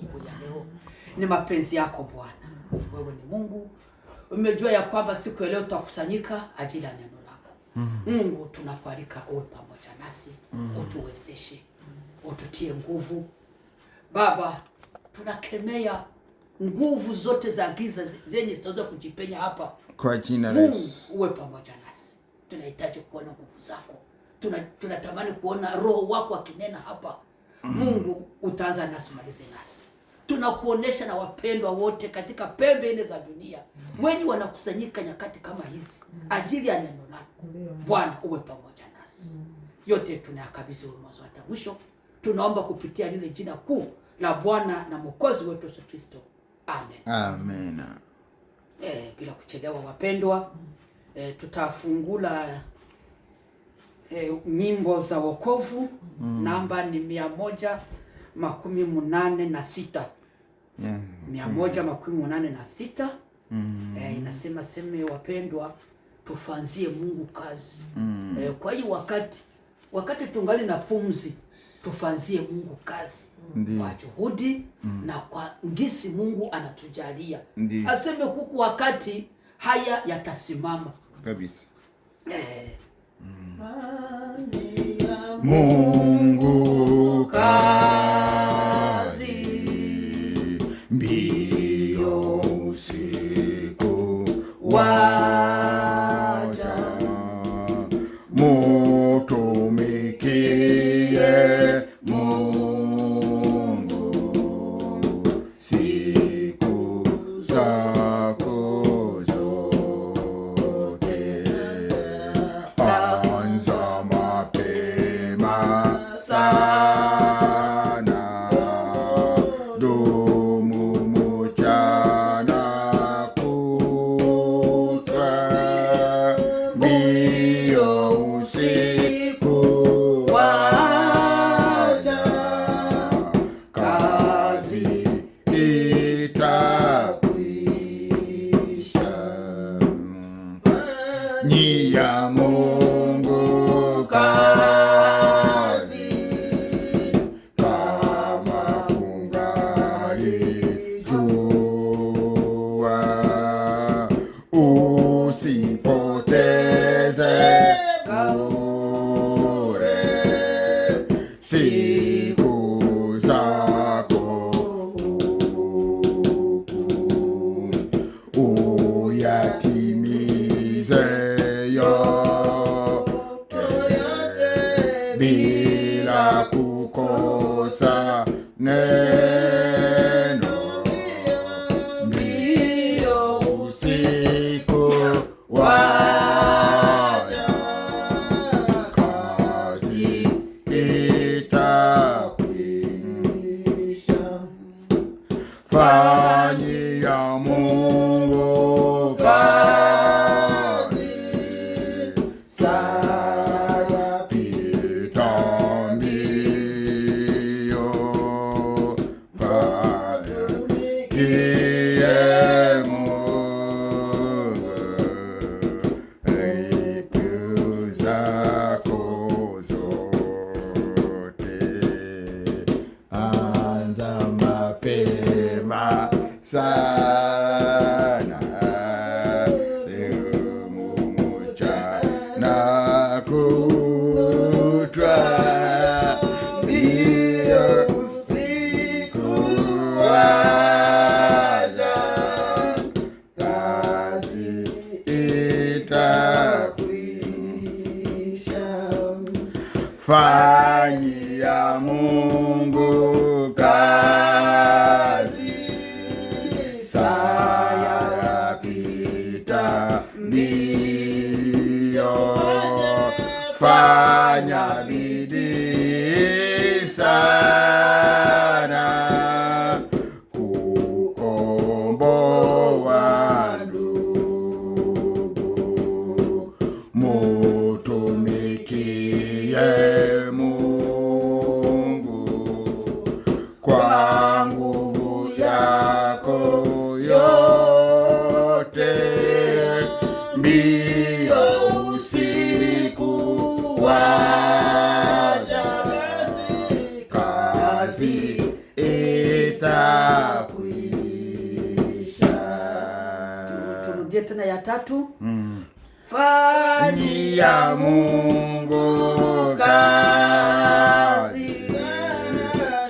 asubuhi ya leo. Ni mapenzi yako Bwana. Wewe ni Mungu. Umejua ya kwamba siku ya leo tutakusanyika ajili ya neno lako. Mungu, tunakualika uwe pamoja nasi, utuwezeshe, ututie nguvu. Baba, tunakemea nguvu zote za giza zenye zitaweza kujipenya hapa. Kwa jina la Yesu. Uwe pamoja nasi. Tunahitaji kuona nguvu zako. Tunatamani kuona roho wako akinena hapa. Mungu, utaanza nasi, malize nasi. Tunakuonesha na wapendwa wote katika pembe nne za dunia wenye wanakusanyika nyakati kama hizi ajili ya neno lako. Bwana, uwe pamoja nasi. Yote tunayakabidhi wewe mwanzo hata mwisho. Tunaomba kupitia lile jina kuu la Bwana na Mwokozi wetu Yesu Kristo. Amen. Amen. Bila kuchelewa wapendwa, tutafungula nyimbo za wokovu. Namba ni 186. 186. Inasema seme wapendwa, tufanzie Mungu kazi. Kwa hiyo wakati tungali na pumzi, tufanzie Mungu kazi. Kwa juhudi na kwa ngisi Mungu anatujalia. Aseme huku wakati haya yatasimama kabisa. Mungu kazi, mbio usiku waja, mutumikie Mungu siku zako zote. Anza mapema sana, dumu mchana kutwa, mbio usiku waja, kazi itakwisha. Ni ya Mungu kazi, kama kungali jua, usipoteze bure siku zako huku, uyatimize yote bila kukosa neno. Mbio usiku waja, kazi itakwisha. Fanyia Mungu kazi, saa pita mbio. Fanyia Mungu siku zako zote. Anza mapema sana, dumu mchana kutwa, mbio usiku waja, kazi itakwisha. Fanyia Mungu kazi, saa yapita mbio. Fanya bidii sana Turudie tena ya 3. Fanyia Mungu kazi,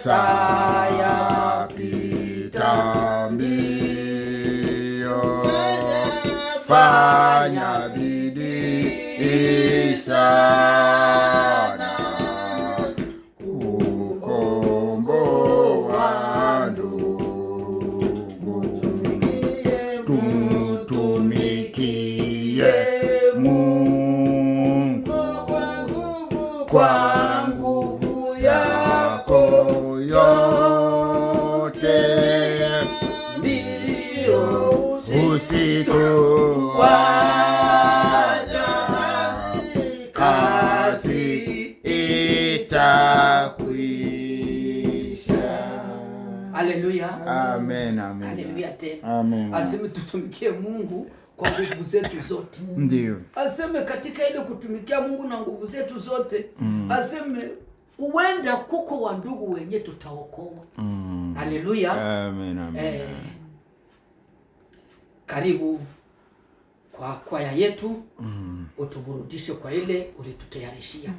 saa yapita mbio. Fanya bidii sana kukomboa ndugu. Tumtumikie Mungu kwa nguvu yako yote, ndio usiku waja, kazi itakwisha. Haleluya. Amen, amen. Haleluya tena. Amen. Aseme tutumikie Mungu kwa nguvu zetu zote. Ndio. Aseme katika ile kutumikia Mungu na nguvu zetu zote, aseme uenda kuko wa ndugu wenye tutaokoa. Haleluya. Amen, amen. Karibu kwa kwaya yetu, utuburudishe kwa ile ulitutayarishia.